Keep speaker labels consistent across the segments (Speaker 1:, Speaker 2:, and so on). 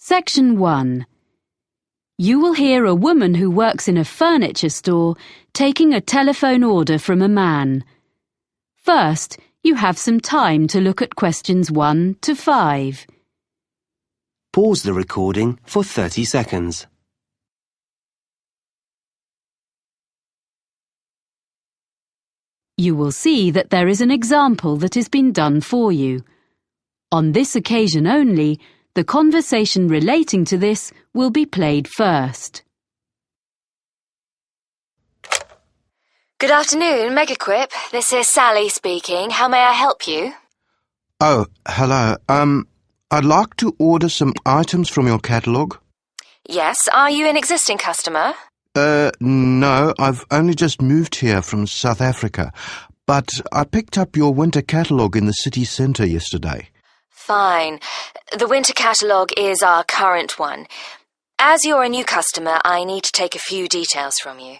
Speaker 1: Section 1. You will hear a woman who works in a furniture store taking a telephone order from a man. First, you have some time to look at questions 1 to 5.
Speaker 2: Pause the recording for 30 seconds.
Speaker 1: You will see that there is an example that has been done for you. On this occasion only, the conversation relating to this will be played first.
Speaker 3: Good afternoon, MEGEQUIP. This is Sally speaking. How may I help you?
Speaker 4: Oh, hello. I'd like to order some items from your catalogue.
Speaker 3: Yes, are you an existing customer?
Speaker 4: No, I've only just moved here from South Africa, but I picked up your winter catalogue in the city centre yesterday.
Speaker 3: Fine. The winter catalogue is our current one. As you're a new customer, I need to take a few details from you.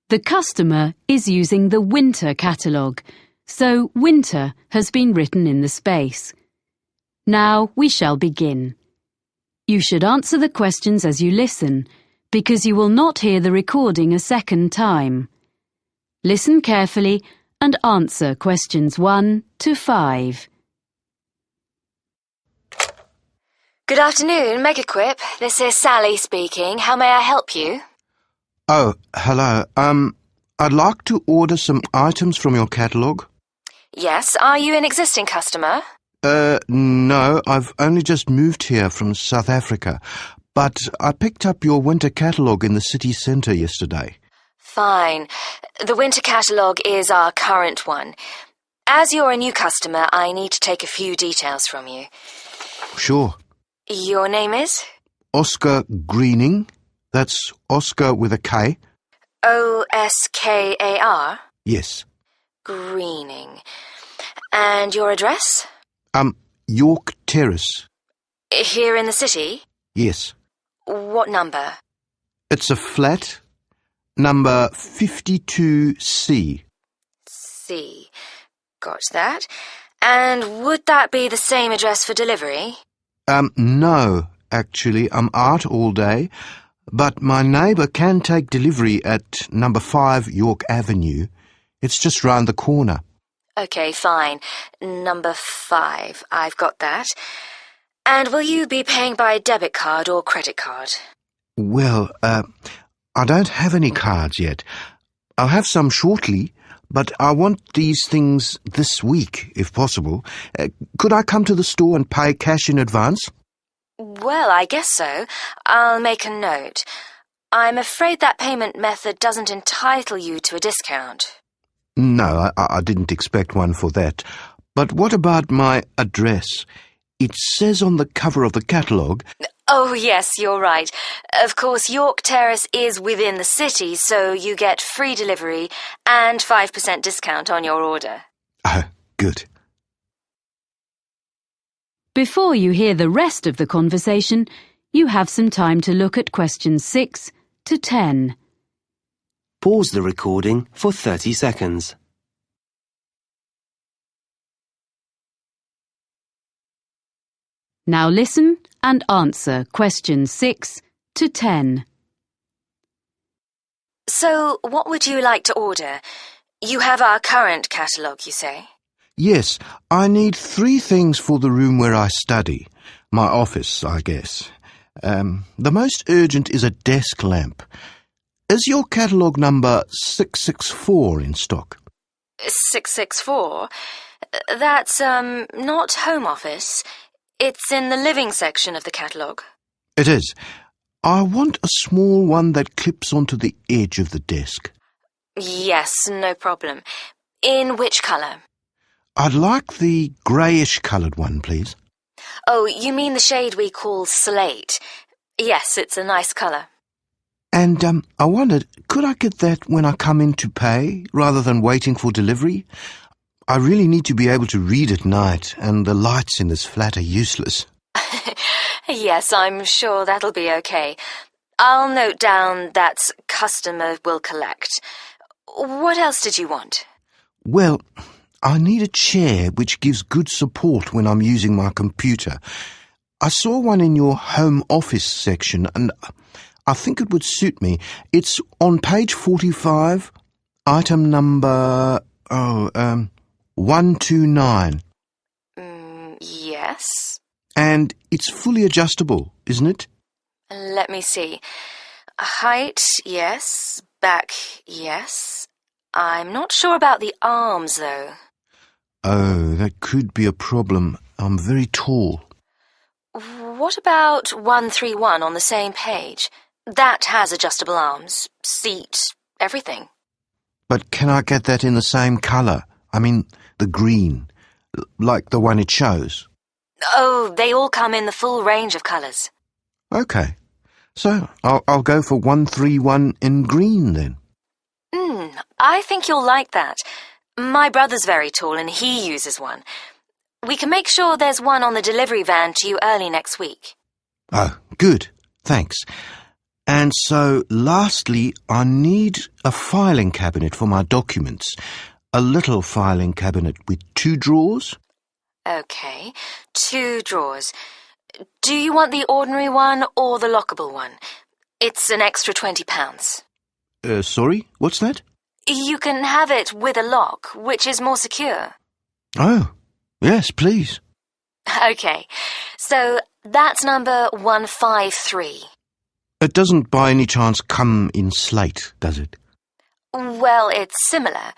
Speaker 1: The customer is using the winter catalogue, so winter has been written in the space. Now we shall begin. You should answer the questions as you listen, because you will not hear the recording a second time. Listen carefully and answer questions 1 to 5.
Speaker 3: Good afternoon, MEGEQUIP. This is Sally speaking. How may I help you?
Speaker 4: Oh, hello. I'd like to order some items from your catalogue.
Speaker 3: Yes, are you an existing customer?
Speaker 4: No, I've only just moved here from South Africa, but I picked up your winter catalogue in the city centre yesterday.
Speaker 3: Fine. The winter catalogue is our current one. As you're a new customer, I need to take a few details from you.
Speaker 4: Sure.
Speaker 3: Your name is?
Speaker 4: Oscar Greening. That's Oscar with a K.
Speaker 3: Oskar?
Speaker 4: Yes.
Speaker 3: Greening. And your address?
Speaker 4: York Terrace.
Speaker 3: Here in the city?
Speaker 4: Yes.
Speaker 3: What number?
Speaker 4: It's a flat, number 52C.
Speaker 3: C. Got that. And would that be the same address for delivery?
Speaker 4: No, actually, I'm out all day, but my neighbour can take delivery at number 5 York Avenue. It's just round the corner.
Speaker 3: Okay, fine. Number 5. I've got that. And will you be paying by debit card or credit card?
Speaker 4: Well, I don't have any cards yet. I'll have some shortly, but I want these things this week, if possible. Could I come to the store and pay cash in advance?
Speaker 3: Well, I guess so. I'll make a note. I'm afraid that payment method doesn't entitle you to a discount.
Speaker 4: No, I didn't expect one for that. But what about my address? It says on the cover of the catalogue...
Speaker 3: Oh, yes, you're right. Of course, York Terrace is within the city, so you get free delivery and 5% discount on your order.
Speaker 4: Oh, good.
Speaker 1: Before you hear the rest of the conversation, you have some time to look at questions 6 to 10.
Speaker 2: Pause the recording for 30 seconds.
Speaker 1: Now listen and answer questions 6 to 10.
Speaker 3: So, what would you like to order? You have our current catalogue, you say?
Speaker 4: Yes, I need 3 things for the room where I study. My office, I guess. The most urgent is a desk lamp. Is your catalogue number 664 in stock?
Speaker 3: 664? That's, not home office. It's in the living section of the catalogue.
Speaker 4: It is. I want a small one that clips onto the edge of the desk.
Speaker 3: Yes, no problem. In which colour?
Speaker 4: I'd like the greyish-coloured one, please.
Speaker 3: Oh, you mean the shade we call slate. Yes, it's a nice colour.
Speaker 4: And I wondered, could I get that when I come in to pay, rather than waiting for delivery? I really need to be able to read at night, and the lights in this flat are useless.
Speaker 3: Yes, I'm sure that'll be okay. I'll note down that customer will collect. What else did you want?
Speaker 4: Well, I need a chair which gives good support when I'm using my computer. I saw one in your home office section and I think it would suit me. It's on page 45, item number 129.
Speaker 3: Yes.
Speaker 4: And it's fully adjustable, isn't it?
Speaker 3: Let me see. Height, yes. Back, yes. I'm not sure about the arms, though.
Speaker 4: Oh, that could be a problem. I'm very tall.
Speaker 3: What about 131 on the same page? That has adjustable arms, seat, everything.
Speaker 4: But can I get that in the same colour? I mean, the green, like the one it shows.
Speaker 3: Oh, they all come in the full range of colours.
Speaker 4: OK. So I'll go for 131 in green then.
Speaker 3: I think you'll like that. My brother's very tall and he uses one. We can make sure there's one on the delivery van to you early next week.
Speaker 4: Oh, good. Thanks. And so, lastly, I need a filing cabinet for my documents. A little filing cabinet with 2 drawers.
Speaker 3: OK, 2 drawers. Do you want the ordinary one or the lockable one? It's an extra £20.
Speaker 4: Sorry, what's that?
Speaker 3: You can have it with a lock, which is more secure.
Speaker 4: Oh, yes, please.
Speaker 3: OK, so that's number 153.
Speaker 4: It doesn't by any chance come in slate, does it?
Speaker 3: Well, it's similar,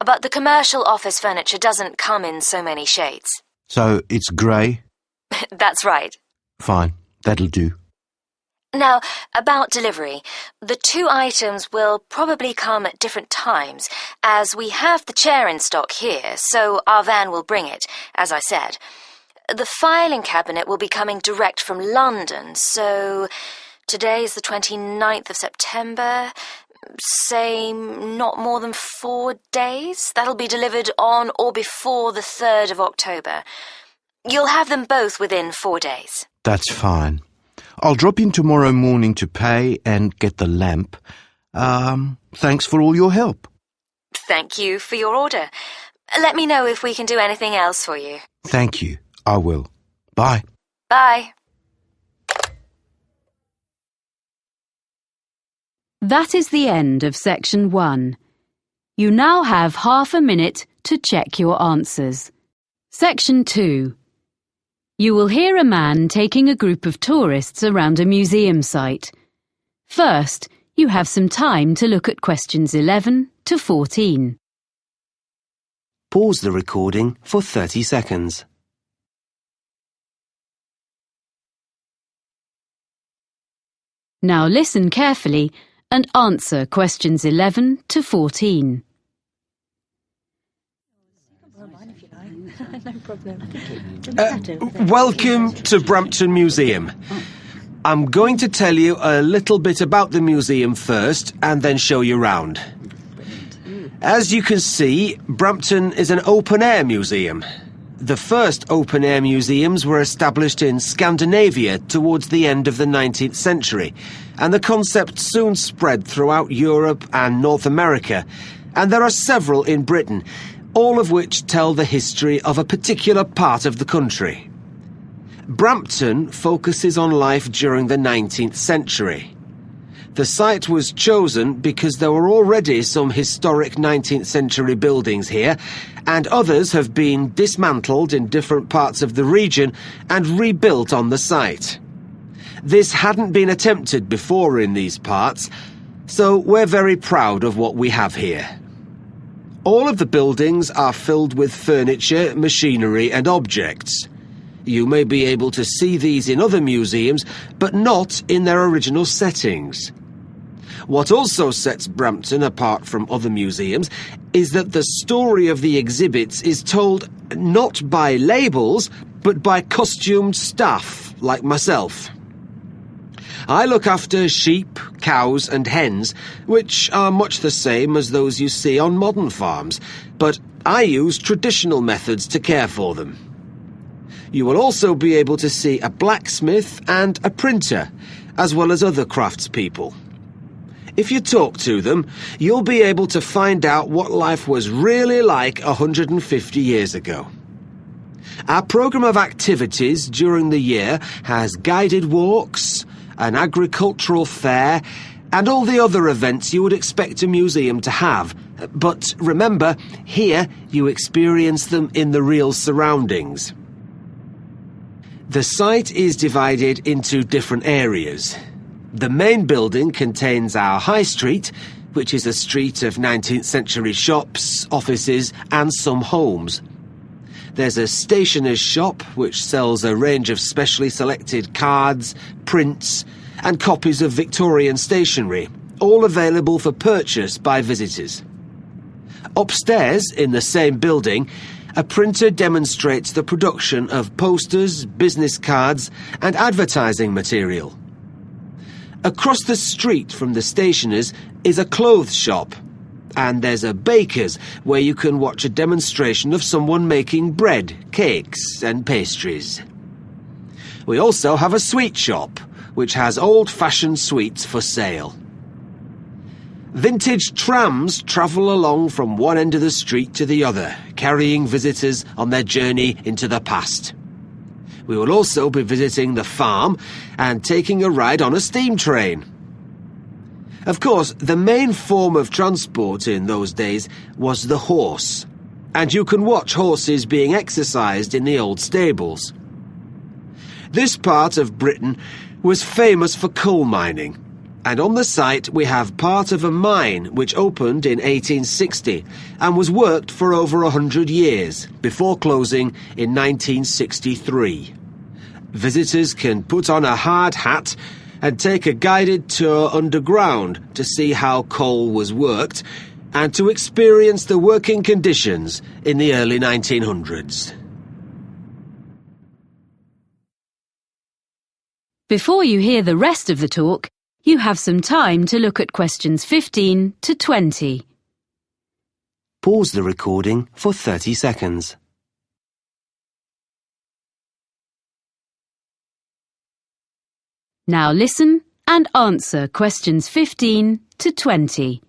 Speaker 3: but the commercial office furniture doesn't come in so many shades.
Speaker 4: So it's grey?
Speaker 3: That's right.
Speaker 4: Fine, that'll do.
Speaker 3: Now, about delivery, the 2 items will probably come at different times, as we have the chair in stock here, so our van will bring it, as I said. The filing cabinet will be coming direct from London, so today's the 29th of September, say not more than 4 days. That'll be delivered on or before the 3rd of October. You'll have them both within 4 days.
Speaker 4: That's fine. I'll drop in tomorrow morning to pay and get the lamp. Thanks for all your help.
Speaker 3: Thank you for your order. Let me know if we can do anything else for you.
Speaker 4: Thank you. I will. Bye.
Speaker 3: Bye.
Speaker 1: That is the end of section 1. You now have half a minute to check your answers. Section 2. You will hear a man taking a group of tourists around a museum site. First, you have some time to look at questions 11 to 14.
Speaker 2: Pause the recording for 30 seconds.
Speaker 1: Now listen carefully and answer questions 11 to 14.
Speaker 5: Welcome to Brampton Museum. I'm going to tell you a little bit about the museum first and then show you round. As you can see, Brampton is an open-air museum. The first open-air museums were established in Scandinavia towards the end of the 19th century, and the concept soon spread throughout Europe and North America, and there are several in Britain, all of which tell the history of a particular part of the country. Brampton focuses on life during the 19th century. The site was chosen because there were already some historic 19th century buildings here, and others have been dismantled in different parts of the region and rebuilt on the site. This hadn't been attempted before in these parts, so we're very proud of what we have here. All of the buildings are filled with furniture, machinery and objects. You may be able to see these in other museums, but not in their original settings. What also sets Brampton apart from other museums is that the story of the exhibits is told not by labels, but by costumed staff like myself. I look after sheep, cows and hens, which are much the same as those you see on modern farms, but I use traditional methods to care for them. You will also be able to see a blacksmith and a printer, as well as other craftspeople. If you talk to them, you'll be able to find out what life was really like 150 years ago. Our programme of activities during the year has guided walks, an agricultural fair, and all the other events you would expect a museum to have. But remember, here you experience them in the real surroundings. The site is divided into different areas. The main building contains our High Street, which is a street of 19th century shops, offices, and some homes. There's a stationer's shop which sells a range of specially selected cards, prints, and copies of Victorian stationery, all available for purchase by visitors. Upstairs, in the same building, a printer demonstrates the production of posters, business cards, and advertising material. Across the street from the stationer's is a clothes shop, and there's a baker's where you can watch a demonstration of someone making bread, cakes, and pastries. We also have a sweet shop, which has old-fashioned sweets for sale. Vintage trams travel along from one end of the street to the other, carrying visitors on their journey into the past. We will also be visiting the farm and taking a ride on a steam train. Of course, the main form of transport in those days was the horse, and you can watch horses being exercised in the old stables. This part of Britain was famous for coal mining, and on the site we have part of a mine which opened in 1860 and was worked for over 100 years before closing in 1963. Visitors can put on a hard hat and take a guided tour underground to see how coal was worked and to experience the working conditions in the early 1900s.
Speaker 1: Before you hear the rest of the talk, you have some time to look at questions 15 to 20.
Speaker 2: Pause the recording for 30 seconds.
Speaker 1: Now listen and answer questions 15 to 20.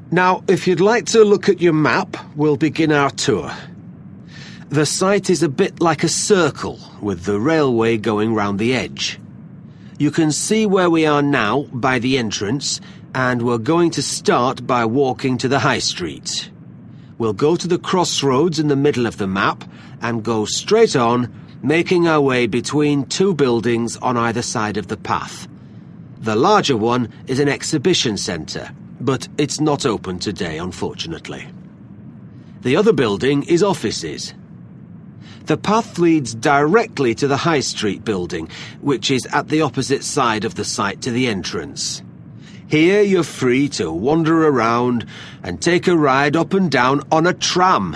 Speaker 5: Now, if you'd like to look at your map, we'll begin our tour. The site is a bit like a circle, with the railway going round the edge. You can see where we are now by the entrance, and we're going to start by walking to the High Street. We'll go to the crossroads in the middle of the map and go straight on, making our way between two buildings on either side of the path. The larger one is an exhibition centre, but it's not open today, unfortunately. The other building is offices. The path leads directly to the High Street building, which is at the opposite side of the site to the entrance. Here you're free to wander around and take a ride up and down on a tram.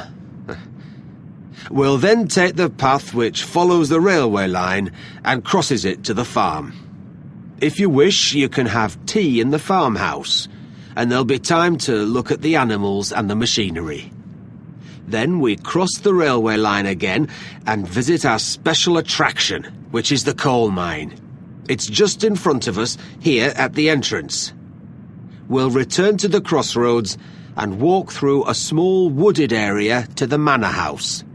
Speaker 5: We'll then take the path which follows the railway line and crosses it to the farm. If you wish, you can have tea in the farmhouse, and there'll be time to look at the animals and the machinery. Then we cross the railway line again and visit our special attraction, which is the coal mine. It's just in front of us, here at the entrance. We'll return to the crossroads and walk through a small wooded area to the manor house.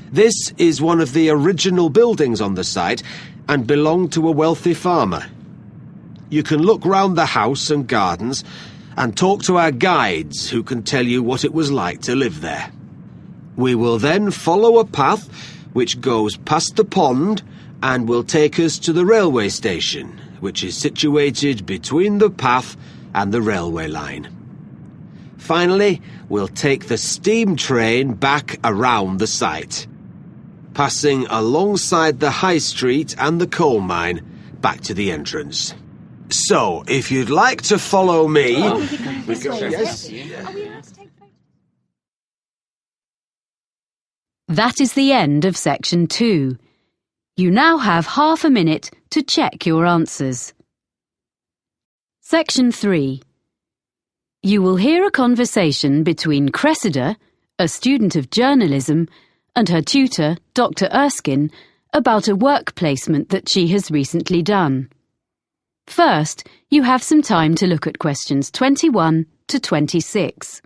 Speaker 5: This is one of the original buildings on the site and belonged to a wealthy farmer. You can look round the house and gardens and talk to our guides who can tell you what it was like to live there. We will then follow a path which goes past the pond and will take us to the railway station, which is situated between the path and the railway line. Finally, we'll take the steam train back around the site, passing alongside the High Street and the coal mine back to the entrance. So, if you'd like to follow me...
Speaker 1: That is the end of section 2. You now have half a minute to check your answers. Section 3. You will hear a conversation between Cressida, a student of journalism, and her tutor, Dr. Erskine, about a work placement that she has recently done. First, you have some time to look at questions 21 to 26.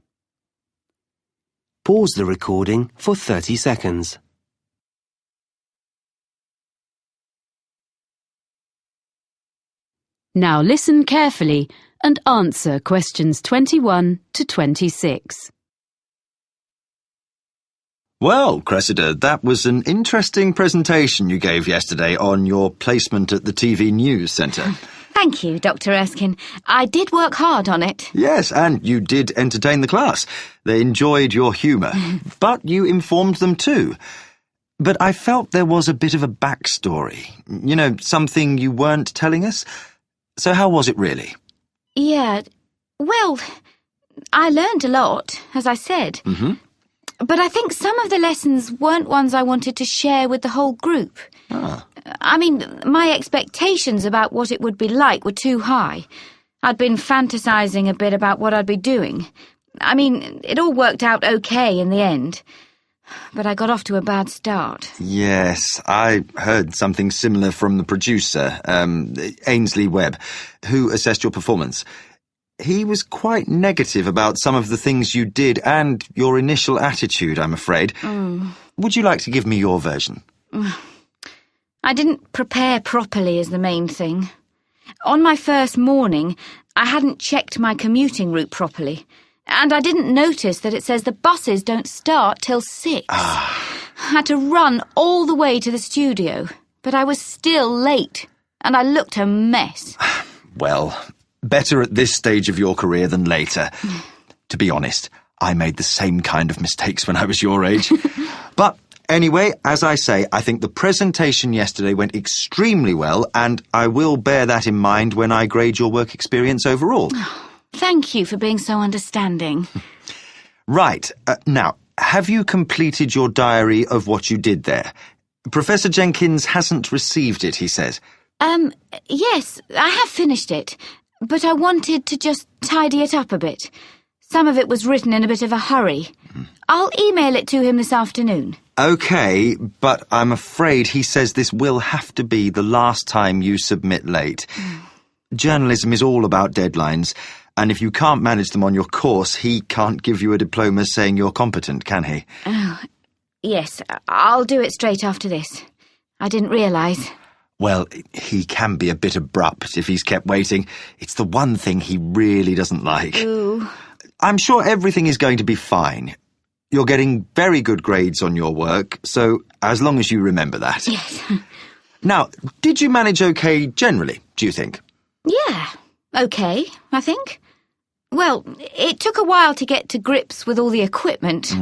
Speaker 2: Pause the recording for 30 seconds.
Speaker 1: Now listen carefully and answer questions 21 to 26.
Speaker 6: Well, Cressida, that was an interesting presentation you gave yesterday on your placement at the TV News Centre.
Speaker 7: Thank you, Dr. Erskine. I did work hard on it.
Speaker 6: Yes, and you did entertain the class. They enjoyed your humour, but you informed them too. But I felt there was a bit of a backstory. You know, something you weren't telling us. So how was it really?
Speaker 7: Yeah, well, I learned a lot, as I said.
Speaker 6: Mm-hmm.
Speaker 7: But I think some of the lessons weren't ones I wanted to share with the whole group.
Speaker 6: Ah.
Speaker 7: I mean, my expectations about what it would be like were too high. I'd been fantasizing a bit about what I'd be doing. I mean, it all worked out okay in the end. But I got off to a bad start.
Speaker 6: Yes, I heard something similar from the producer, Ainsley Webb, who assessed your performance. He was quite negative about some of the things you did and your initial attitude, I'm afraid. Would you like to give me your version?
Speaker 7: I didn't prepare properly is the main thing. On my first morning, I hadn't checked my commuting route properly. And I didn't notice that it says the buses don't start till 6. I had to run all the way to the studio, but I was still late, and I looked a mess.
Speaker 6: Well, better at this stage of your career than later. To be honest, I made the same kind of mistakes when I was your age. But anyway, as I say, I think the presentation yesterday went extremely well, and I will bear that in mind when I grade your work experience overall.
Speaker 7: Thank you for being so understanding.
Speaker 6: Right. Now, have you completed your diary of what you did there? Professor Jenkins hasn't received it, he says.
Speaker 7: Yes, I have finished it, but I wanted to just tidy it up a bit. Some of it was written in a bit of a hurry. I'll email it to him this afternoon.
Speaker 6: OK, but I'm afraid he says this will have to be the last time you submit late. Journalism is all about deadlines, and if you can't manage them on your course, he can't give you a diploma saying you're competent, can he?
Speaker 7: Oh, yes, I'll do it straight after this. I didn't realise.
Speaker 6: Well, he can be a bit abrupt if he's kept waiting. It's the one thing he really doesn't like.
Speaker 7: Ooh.
Speaker 6: I'm sure everything is going to be fine. You're getting very good grades on your work, so as long as you remember that.
Speaker 7: Yes.
Speaker 6: Now, did you manage okay generally, do you think?
Speaker 7: Yeah, okay, I think. Well, it took a while to get to grips with all the equipment.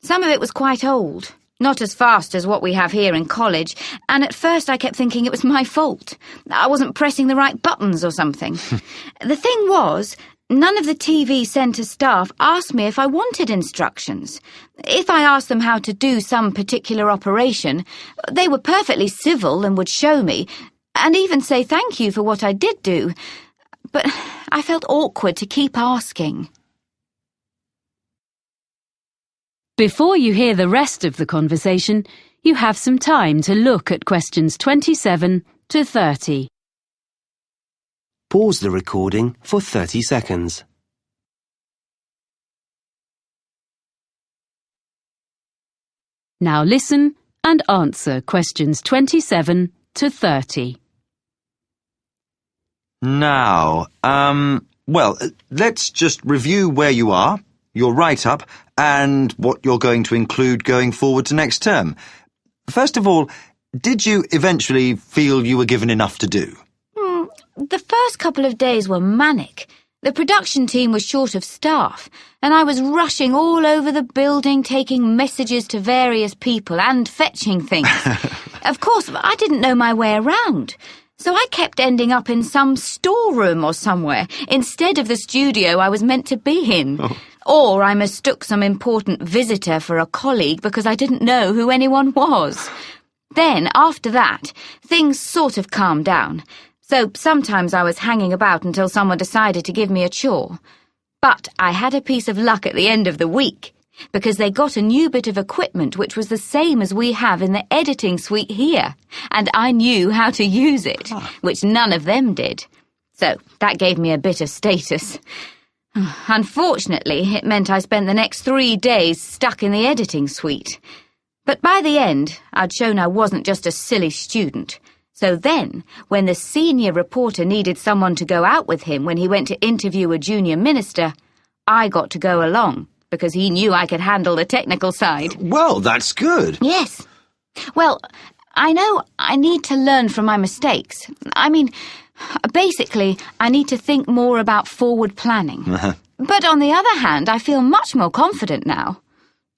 Speaker 7: Some of it was quite old, not as fast as what we have here in college, and at first I kept thinking it was my fault. I wasn't pressing the right buttons or something. The thing was, none of the TV centre staff asked me if I wanted instructions. If I asked them how to do some particular operation, they were perfectly civil and would show me, and even say thank you for what I did do. But I felt awkward to keep asking.
Speaker 1: Before you hear the rest of the conversation, you have some time to look at questions 27 to 30.
Speaker 2: Pause the recording for 30 seconds.
Speaker 1: Now listen and answer questions 27 to 30.
Speaker 6: Now, well, let's just review where you are, your write-up, and what you're going to include going forward to next term. First of all, did you eventually feel you were given enough to do?
Speaker 7: The first couple of days were manic. The production team was short of staff, and I was rushing all over the building, taking messages to various people and fetching things. Of course, I didn't know my way around, so I kept ending up in some storeroom or somewhere instead of the studio I was meant to be in. Or I mistook some important visitor for a colleague because I didn't know who anyone was. Then, after that, things sort of calmed down. So sometimes I was hanging about until someone decided to give me a chore. But I had a piece of luck at the end of the week, because they got a new bit of equipment which was the same as we have in the editing suite here, and I knew how to use it, which none of them did. so that gave me a bit of status. Unfortunately, it meant I spent the next 3 days stuck in the editing suite. But by the end, I'd shown I wasn't just a silly student. So then, when the senior reporter needed someone to go out with him when he went to interview a junior minister, I got to go along, because he knew I could handle the technical side.
Speaker 5: Well, that's good.
Speaker 7: Yes. Well, I know I need to learn from my mistakes. I mean, basically, I need to think more about forward planning. But on the other hand, I feel much more confident now.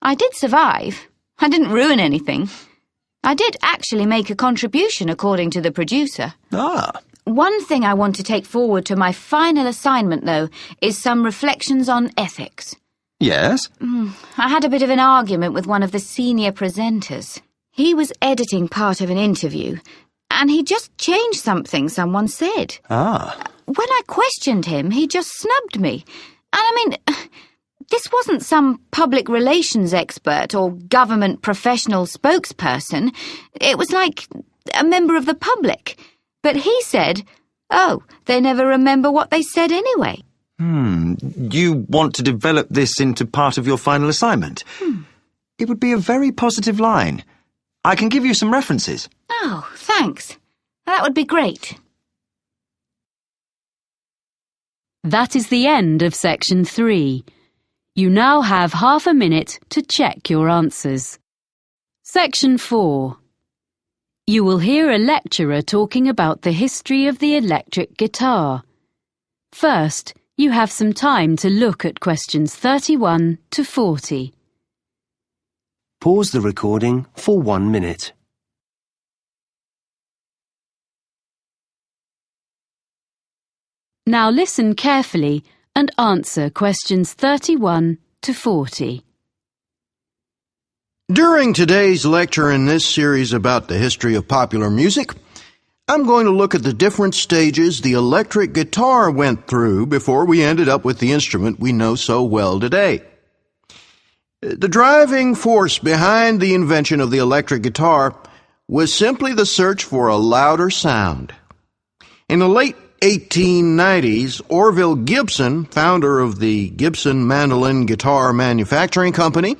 Speaker 7: I did survive. I didn't ruin anything. I did actually make a contribution, according to the producer. One thing I want to take forward to my final assignment, though, is some reflections on ethics.
Speaker 6: Yes?
Speaker 7: I had a bit of an argument with one of the senior presenters. He was editing part of an interview, and he just changed something someone said. When I questioned him, he just snubbed me. And I mean, this wasn't some public relations expert or government professional spokesperson. It was like a member of the public. But he said, oh, they never remember what they said anyway.
Speaker 6: You want to develop this into part of your final assignment? It would be a very positive line. I can give you some references.
Speaker 7: Oh, thanks. That would be great.
Speaker 1: That is the end of section 3. You now have half a minute to check your answers. Section 4. You will hear a lecturer talking about the history of the electric guitar. First, you have some time to look at questions 31 to 40.
Speaker 2: Pause the recording for 1 minute.
Speaker 1: Now listen carefully and answer questions 31 to 40.
Speaker 4: During today's lecture in this series about the history of popular music, I'm going to look at the different stages the electric guitar went through before we ended up with the instrument we know so well today. The driving force behind the invention of the electric guitar was simply the search for a louder sound. In the late 1890s, Orville Gibson, founder of the Gibson Mandolin Guitar Manufacturing Company,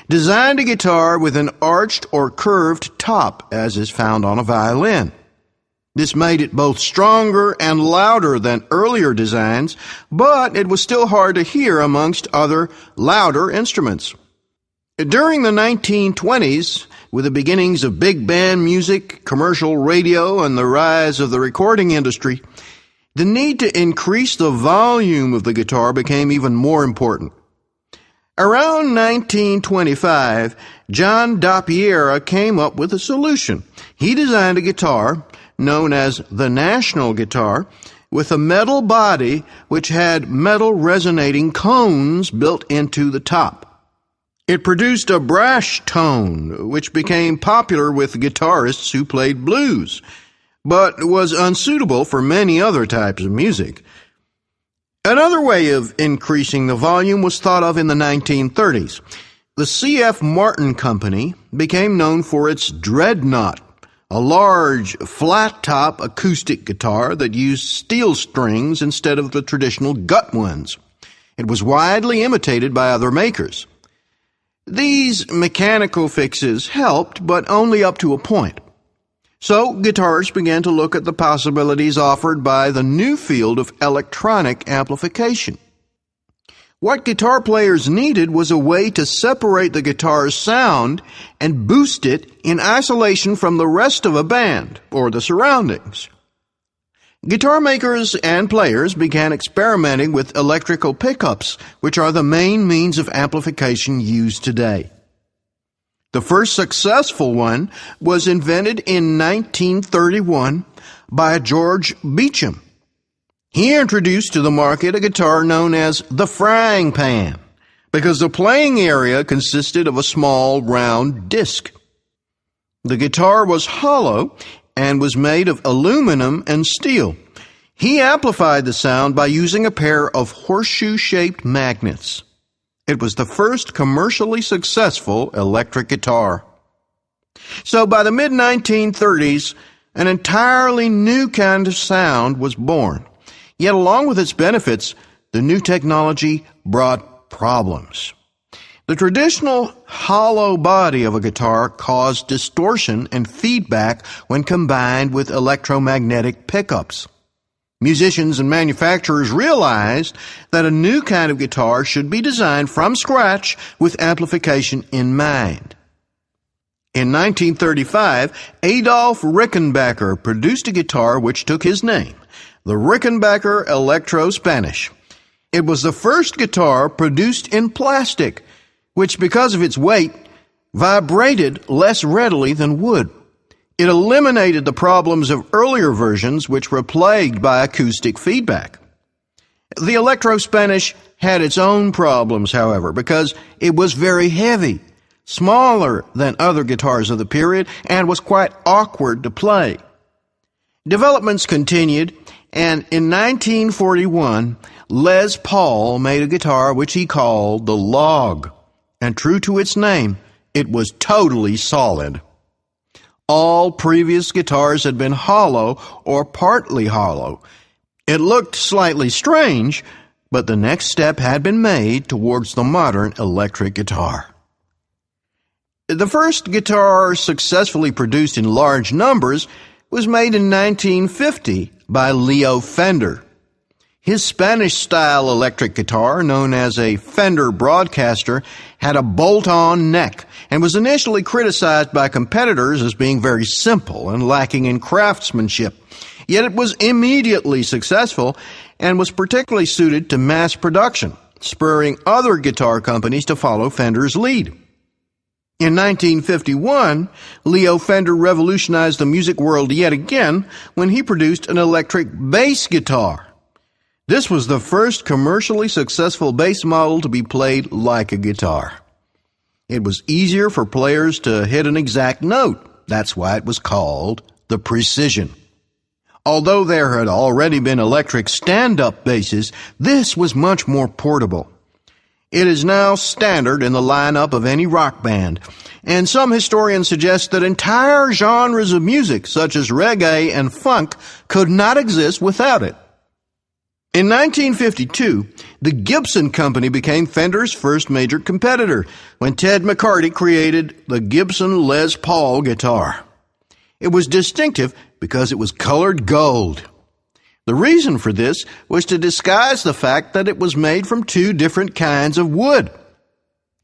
Speaker 4: designed a guitar with an arched or curved top, as is found on a violin. This made it both stronger and louder than earlier designs, but it was still hard to hear amongst other louder instruments. During the 1920s, with the beginnings of big band music, commercial radio, and the rise of the recording industry, the need to increase the volume of the guitar became even more important. Around 1925, John Dappiera came up with a solution. He designed a guitar known as the National Guitar with a metal body which had metal resonating cones built into the top. It produced a brash tone, which became popular with guitarists who played blues, but was unsuitable for many other types of music. Another way of increasing the volume was thought of in the 1930s. The C.F. Martin Company became known for its Dreadnought, a large, flat-top acoustic guitar that used steel strings instead of the traditional gut ones. It was widely imitated by other makers. These mechanical fixes helped, but only up to a point. So guitarists began to look at the possibilities offered by the new field of electronic amplification. What guitar players needed was a way to separate the guitar's sound and boost it in isolation from the rest of a band or the surroundings. Guitar makers and players began experimenting with electrical pickups, which are the main means of amplification used today. The first successful one was invented in 1931 by George Beecham. He introduced to the market a guitar known as the frying pan, because the playing area consisted of a small round disc. The guitar was hollow and was made of aluminum and steel. He amplified the sound by using a pair of horseshoe-shaped magnets. It was the first commercially successful electric guitar. So by the mid-1930s, an entirely new kind of sound was born. Yet along with its benefits, the new technology brought problems. The traditional hollow body of a guitar caused distortion and feedback when combined with electromagnetic pickups. Musicians and manufacturers realized that a new kind of guitar should be designed from scratch with amplification in mind. In 1935, Adolf Rickenbacker produced a guitar which took his name, the Rickenbacker Electro-Spanish. It was the first guitar produced in plastic, which, because of its weight, vibrated less readily than wood. It eliminated the problems of earlier versions, which were plagued by acoustic feedback. The Electro-Spanish had its own problems, however, because it was very heavy, smaller than other guitars of the period, and was quite awkward to play. Developments continued, and in 1941, Les Paul made a guitar which he called the Log, and true to its name, it was totally solid. All previous guitars had been hollow or partly hollow. It looked slightly strange, but the next step had been made towards the modern electric guitar. The first guitar successfully produced in large numbers was made in 1950 by Leo Fender. His Spanish-style electric guitar, known as a Fender Broadcaster, had a bolt-on neck and was initially criticized by competitors as being very simple and lacking in craftsmanship. Yet it was immediately successful and was particularly suited to mass production, spurring other guitar companies to follow Fender's lead. In 1951, Leo Fender revolutionized the music world yet again when he produced an electric bass guitar. This was the first commercially successful bass model to be played like a guitar. It was easier for players to hit an exact note. That's why it was called the Precision. Although there had already been electric stand-up basses, this was much more portable. It is now standard in the lineup of any rock band, and some historians suggest that entire genres of music, such as reggae and funk, could not exist without it. In 1952, the Gibson Company became Fender's first major competitor when Ted McCarty created the Gibson Les Paul guitar. It was distinctive because it was colored gold. The reason for this was to disguise the fact that it was made from two different kinds of wood.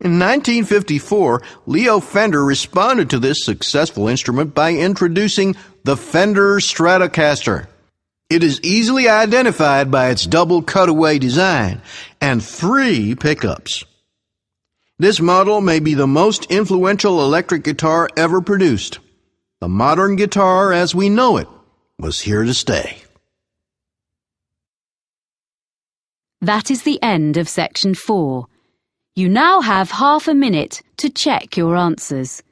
Speaker 4: In 1954, Leo Fender responded to this successful instrument by introducing the Fender Stratocaster. It is easily identified by its double cutaway design and 3 pickups. This model may be the most influential electric guitar ever produced. The modern guitar as we know it was here to stay.
Speaker 1: That is the end of section 4. You now have half a minute to check your answers.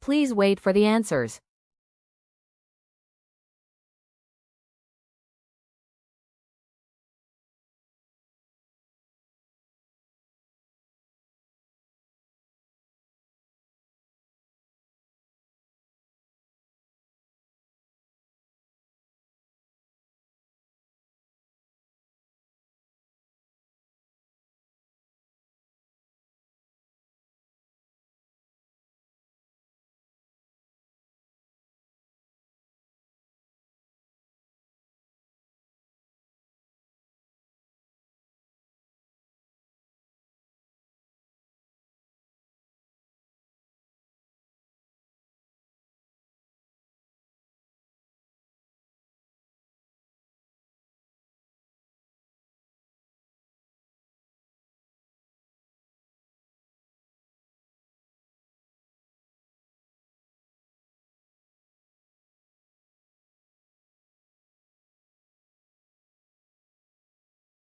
Speaker 8: Please wait for the answers.